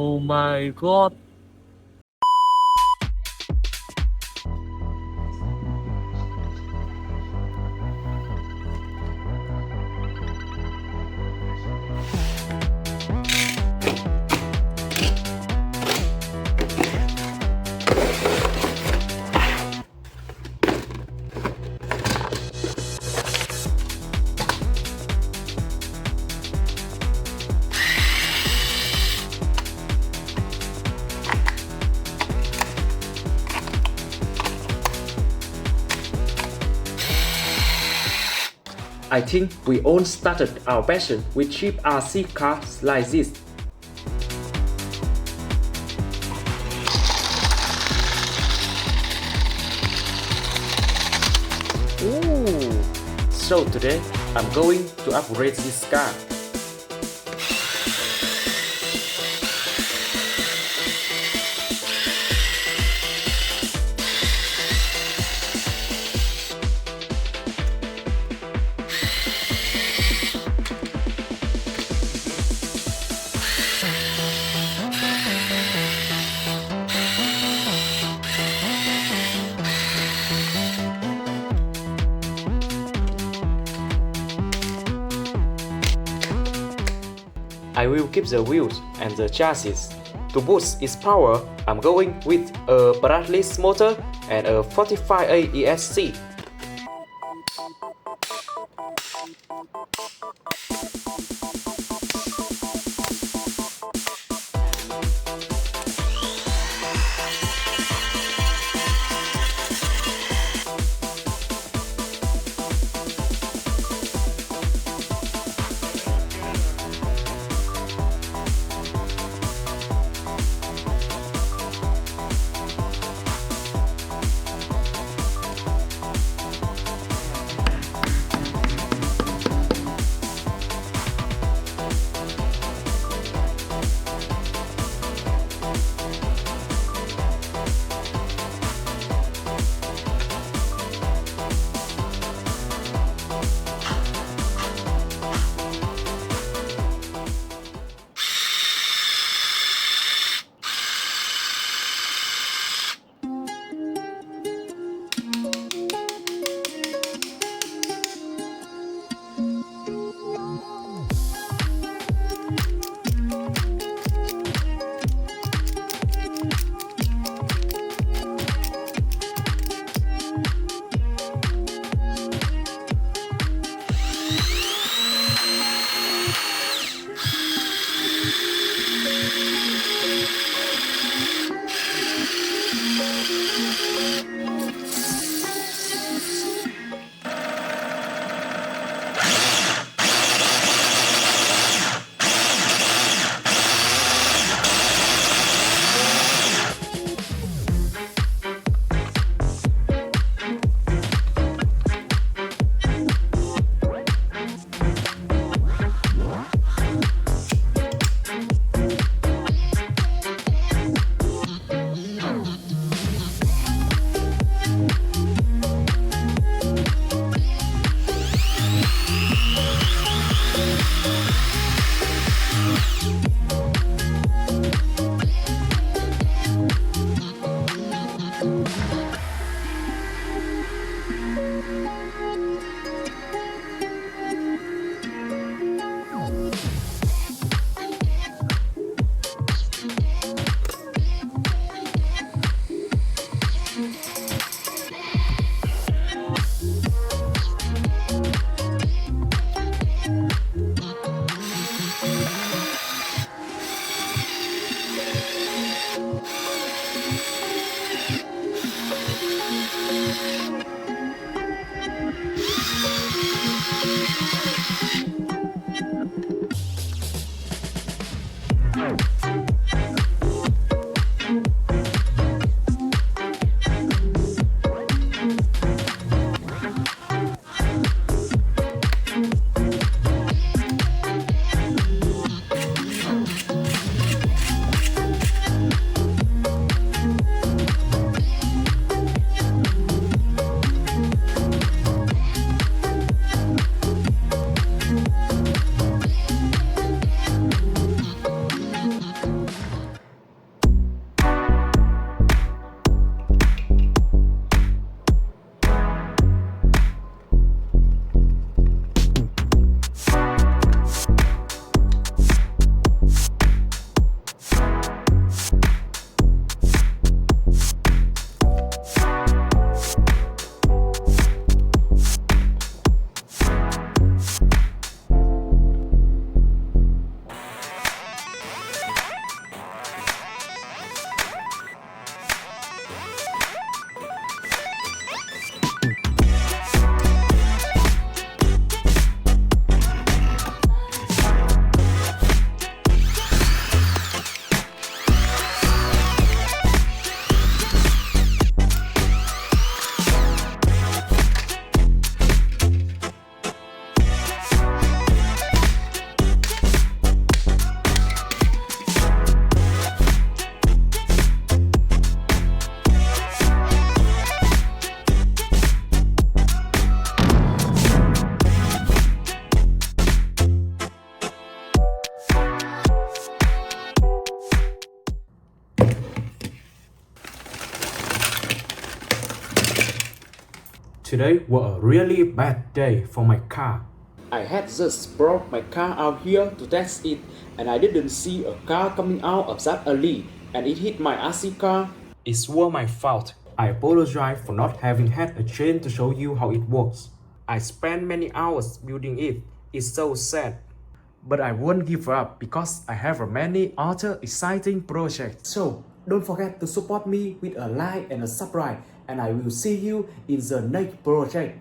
Oh my god. I think we all started our passion with cheap RC cars like this. Ooh. So today I'm going to upgrade this car. I will keep the wheels and the chassis. To boost its power, I'm going with a brushless motor and a 45A ESC. Today was a really bad day for my car. I had just brought my car out here to test it and I didn't see a car coming out of that alley and it hit my RC car. It was my fault. I apologize for not having had a chance to show you how it works. I spent many hours building it. It's so sad. But I won't give up because I have many other exciting projects. So don't forget to support me with a like and a subscribe and I will see you in the next project.